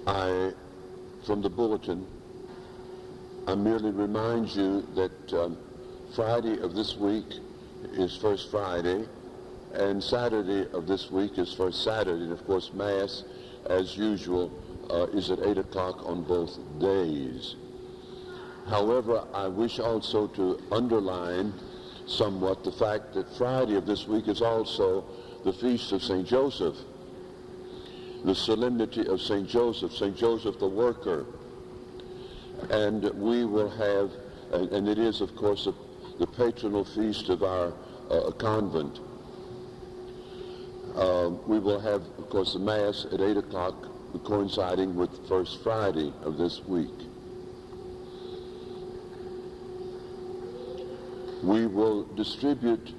From the bulletin, I merely remind you that Friday of this week is First Friday, and Saturday of this week is First Saturday. And of course, Mass, as usual, is at 8 o'clock on both days. However, I wish also to underline somewhat the fact that Friday of this week is also the feast of St. Joseph, the solemnity of St. Joseph the worker. And we will have, and it is of course the patronal feast of our convent. We will have, of course, the Mass at 8 o'clock coinciding with First Friday of this week. We will distribute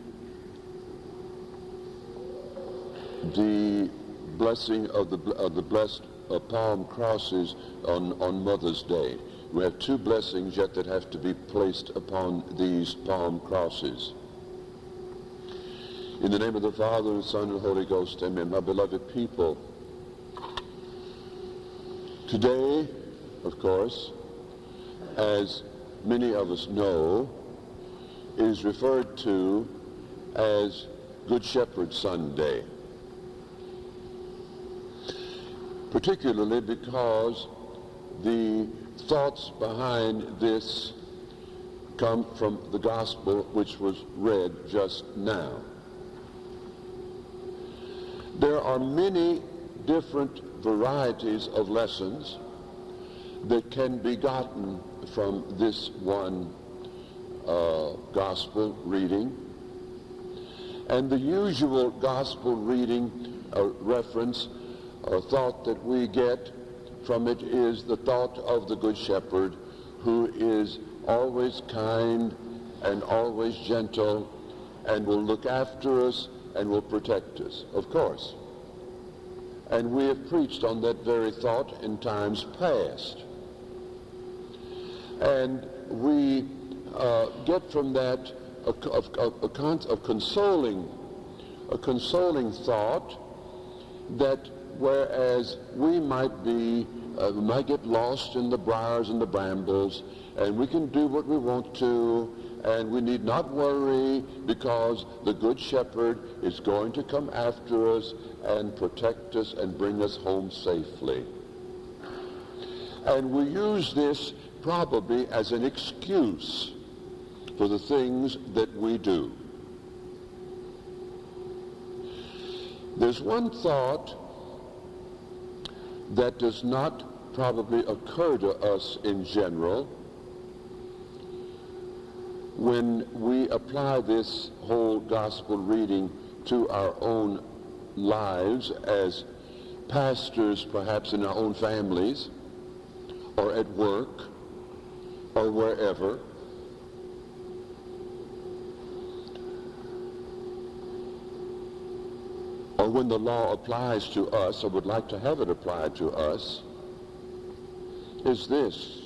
the blessing of the blessed palm crosses on Mother's Day. We have two blessings yet that have to be placed upon these palm crosses. In the name of the Father, and the Son, and the Holy Ghost, amen. My beloved people, today, of course, as many of us know, is referred to as Good Shepherd Sunday, particularly because the thoughts behind this come from the gospel which was read just now. There are many different varieties of lessons that can be gotten from this one gospel reading. And the usual gospel reading reference or thought that we get from it is the thought of the Good Shepherd, who is always kind and always gentle and will look after us and will protect us, of course. And we have preached on that very thought in times past. And we get from that a consoling thought that whereas we might get lost in the briars and the brambles, and we can do what we want to, and we need not worry because the Good Shepherd is going to come after us and protect us and bring us home safely. And we use this probably as an excuse for the things that we do. There's one thought that does not probably occur to us in general when we apply this whole gospel reading to our own lives as pastors, perhaps in our own families or at work or wherever. Or when the law applies to us, or would like to have it applied to us, is this.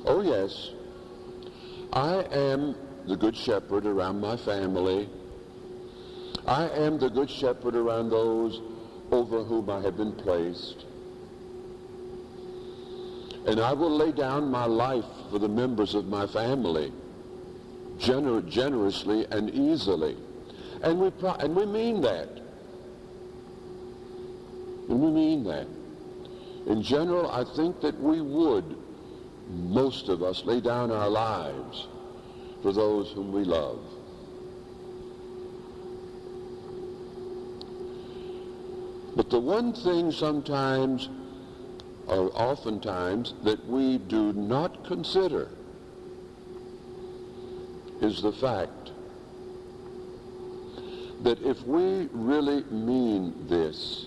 Oh yes, I am the Good Shepherd around my family. I am the Good Shepherd around those over whom I have been placed. And I will lay down my life for the members of my family generously and easily. And we mean that. And we mean that. In general, I think that we would, most of us, lay down our lives for those whom we love. But the one thing sometimes, or oftentimes, that we do not consider is the fact that if we really mean this,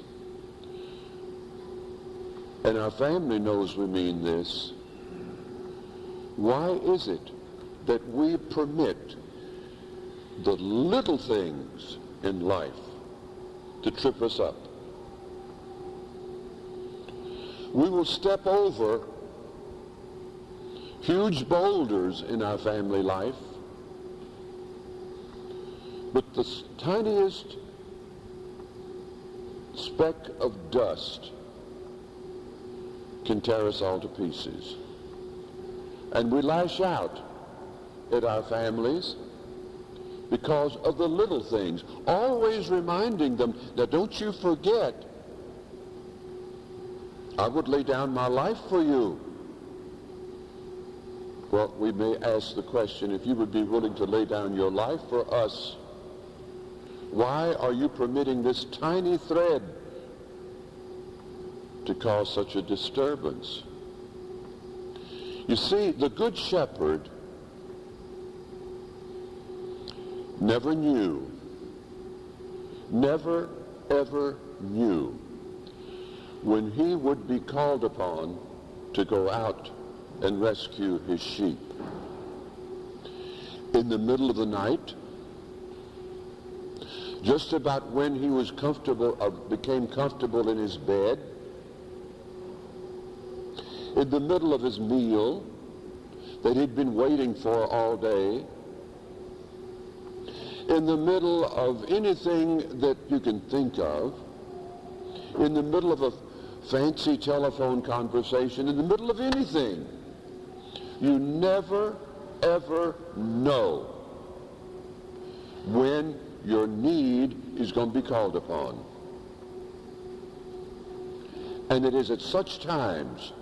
and our family knows we mean this, why is it that we permit the little things in life to trip us up? We will step over huge boulders in our family life, but the tiniest speck of dust can tear us all to pieces. And we lash out at our families because of the little things, always reminding them that don't you forget, I would lay down my life for you. Well, we may ask the question, if you would be willing to lay down your life for us, why are you permitting this tiny thread to cause such a disturbance? You see, the Good Shepherd never knew, never ever knew when he would be called upon to go out and rescue his sheep. In the middle of the night, just about when he was comfortable, became comfortable in his bed, in the middle of his meal that he'd been waiting for all day, in the middle of anything that you can think of, in the middle of a fancy telephone conversation, in the middle of anything, you never, ever know when your need is going to be called upon. And it is at such times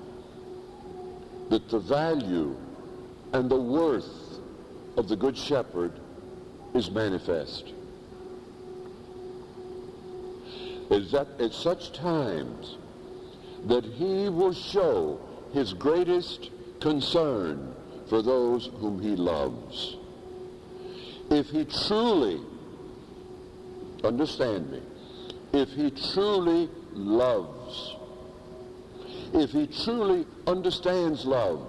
that the value and the worth of the Good Shepherd is manifest. It is at such times that he will show his greatest concern for those whom he loves. If he truly, understand me, if he truly loves, if he truly understands love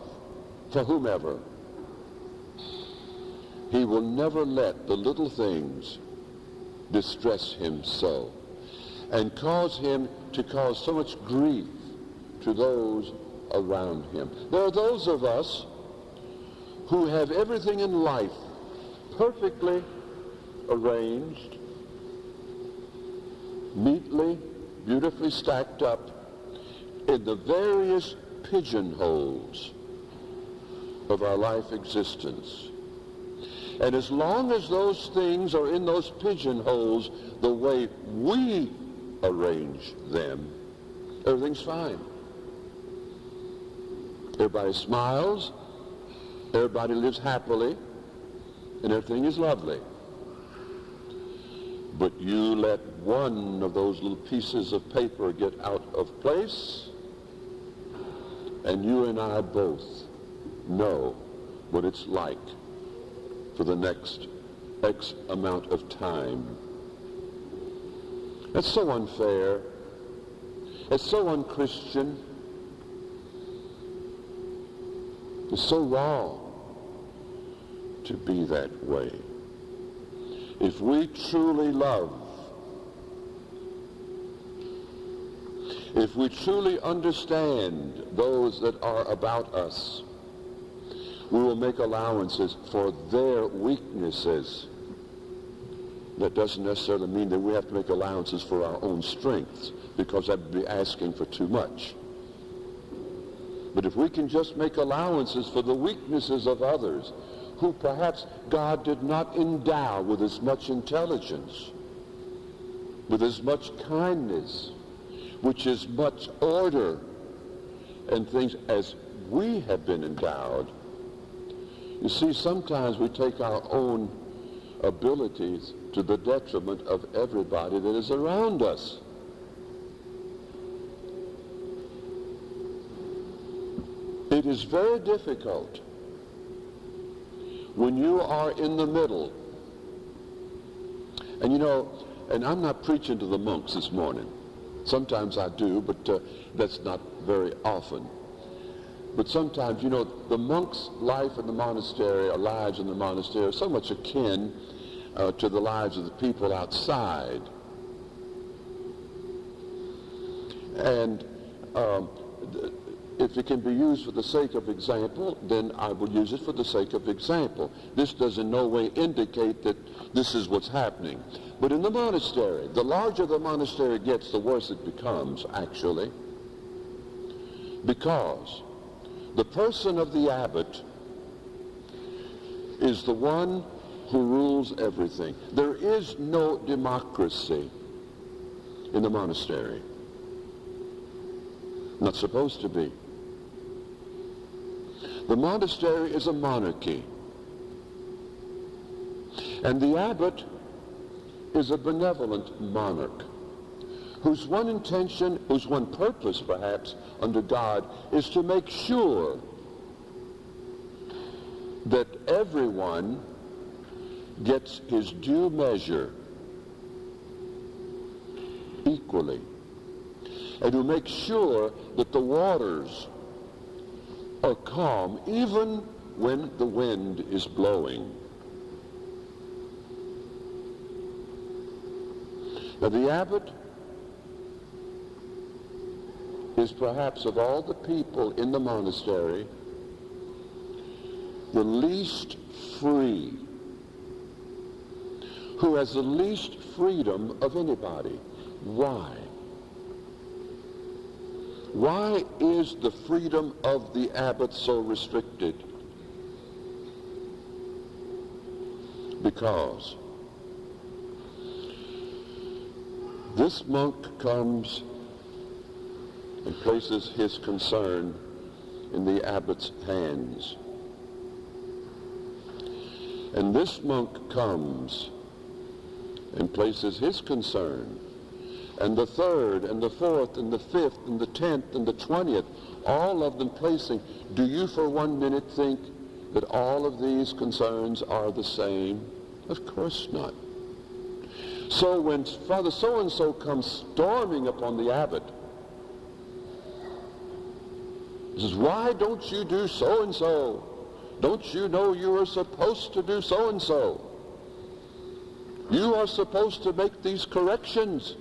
for whomever, he will never let the little things distress him so and cause him to cause so much grief to those around him. There are those of us who have everything in life perfectly arranged, neatly, beautifully stacked up in the various pigeonholes of our life existence. And as long as those things are in those pigeonholes the way we arrange them, everything's fine. Everybody smiles, everybody lives happily, and everything is lovely. But you let one of those little pieces of paper get out of place, and you and I both know what it's like for the next X amount of time. That's so unfair. It's so unchristian. It's so wrong to be that way. If we truly love, if we truly understand those that are about us, we will make allowances for their weaknesses. That doesn't necessarily mean that we have to make allowances for our own strengths, because that would be asking for too much. But if we can just make allowances for the weaknesses of others who perhaps God did not endow with as much intelligence, with as much kindness, with as much order and things as we have been endowed. You see, sometimes we take our own abilities to the detriment of everybody that is around us. It is very difficult when you are in the middle. And you know, and I'm not preaching to the monks this morning. Sometimes I do, but that's not very often. But sometimes, you know, the monk's life in the monastery, or lives in the monastery, are so much akin to the lives of the people outside. And if it can be used for the sake of example, then I will use it for the sake of example. This does in no way indicate that this is what's happening. But in the monastery, the larger the monastery gets, the worse it becomes, actually. Because the person of the abbot is the one who rules everything. There is no democracy in the monastery. Not supposed to be. The monastery is a monarchy. And the abbot is a benevolent monarch whose one intention, whose one purpose perhaps under God is to make sure that everyone gets his due measure equally, and to make sure that the waters are calm even when the wind is blowing. Now the abbot is perhaps of all the people in the monastery the least free, who has the least freedom of anybody. Why? Why is the freedom of the abbot so restricted? Because this monk comes and places his concern in the abbot's hands. And this monk comes and places his concern, and the third and the fourth and the fifth and the 10th and the 20th, all of them placing. Do you for 1 minute think that all of these concerns are the same? Of course not. So when Father so-and-so comes storming upon the abbot, he says, why don't you do so-and-so? Don't you know you are supposed to do so-and-so? You are supposed to make these corrections.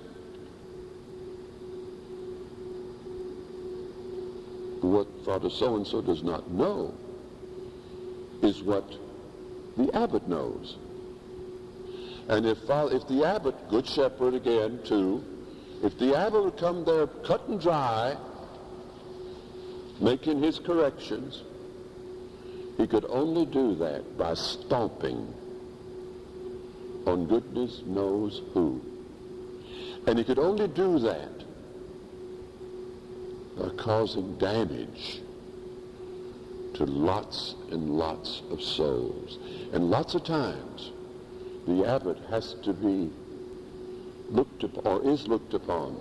What Father so-and-so does not know is what the abbot knows. And if the abbot, good shepherd again too, if the abbot would come there cut and dry, making his corrections, he could only do that by stomping on goodness knows who. And he could only do that by causing damage to lots and lots of souls. And lots of times, the abbot has to be looked upon, or is looked upon,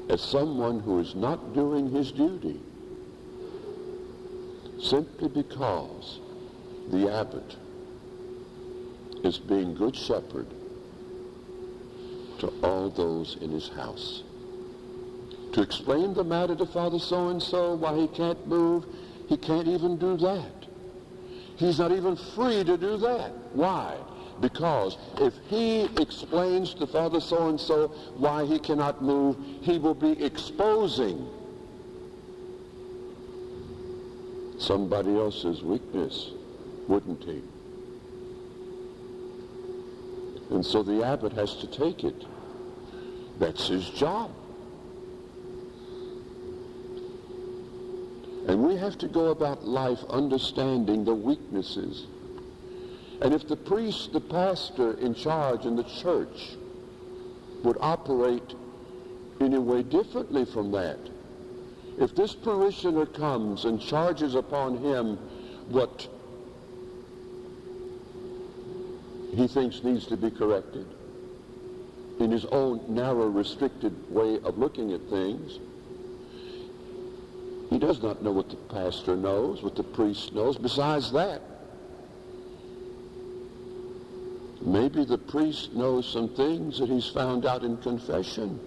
as someone who is not doing his duty, simply because the abbot is being good shepherd to all those in his house. To explain the matter to Father so-and-so, why he can't move, he can't even do that. He's not even free to do that. Why? Because if he explains to Father so-and-so why he cannot move, he will be exposing somebody else's weakness, wouldn't he? And so the abbot has to take it. That's his job. And we have to go about life understanding the weaknesses. And if the priest, the pastor in charge in the church would operate in a way differently from that, if this parishioner comes and charges upon him what he thinks needs to be corrected in his own narrow, restricted way of looking at things, he does not know what the pastor knows, what the priest knows. Besides that, maybe the priest knows some things that he's found out in confession,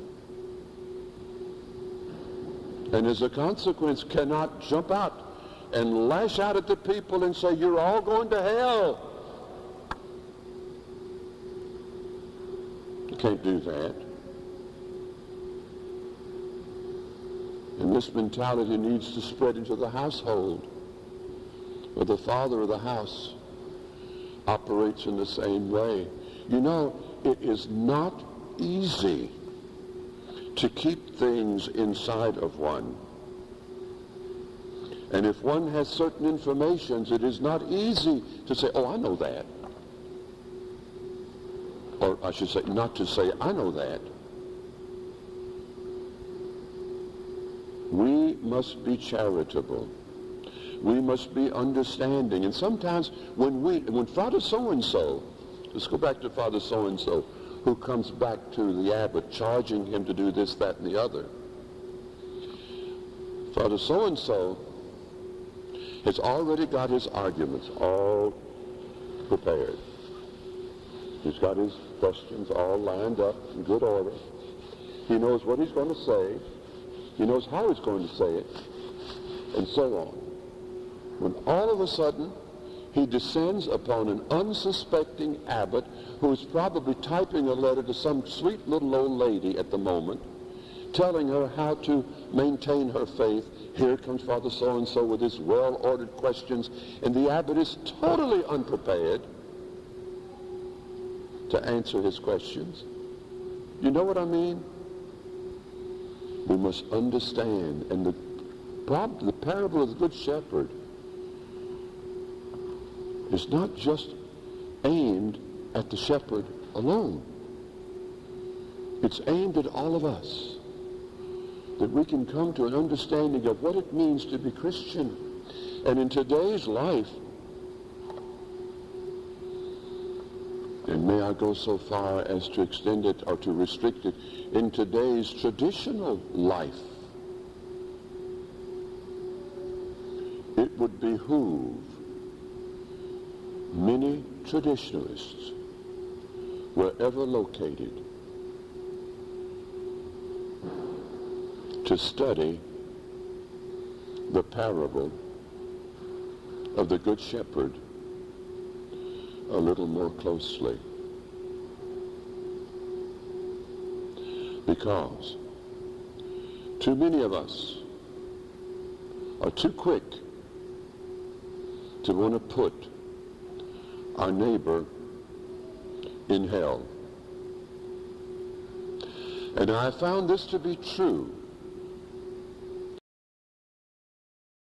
and as a consequence cannot jump out and lash out at the people and say, you're all going to hell. You can't do that. And this mentality needs to spread into the household, where the father of the house operates in the same way. You know, it is not easy to keep things inside of one. And if one has certain informations, it is not easy to say, oh, I know that. Or I should say, not to say, I know that. We must be charitable. We must be understanding. And sometimes when Father so-and-so, let's go back to Father so-and-so, who comes back to the abbot charging him to do this, that, and the other. Father so-and-so has already got his arguments all prepared. He's got his questions all lined up in good order. He knows what he's going to say. He knows how he's going to say it, and so on. When all of a sudden he descends upon an unsuspecting abbot who is probably typing a letter to some sweet little old lady at the moment, telling her how to maintain her faith. Here comes Father so-and-so with his well-ordered questions, and the abbot is totally unprepared to answer his questions. You know what I mean? We must understand. And the parable of the Good Shepherd is not just aimed at the shepherd alone. It's aimed at all of us, that we can come to an understanding of what it means to be Christian. And in today's life, and may I go so far as to extend it or to restrict it, in today's traditional life, it would behoove many traditionalists, wherever located, to study the parable of the Good Shepherd a little more closely. Because too many of us are too quick to want to put our neighbor in hell. And I found this to be true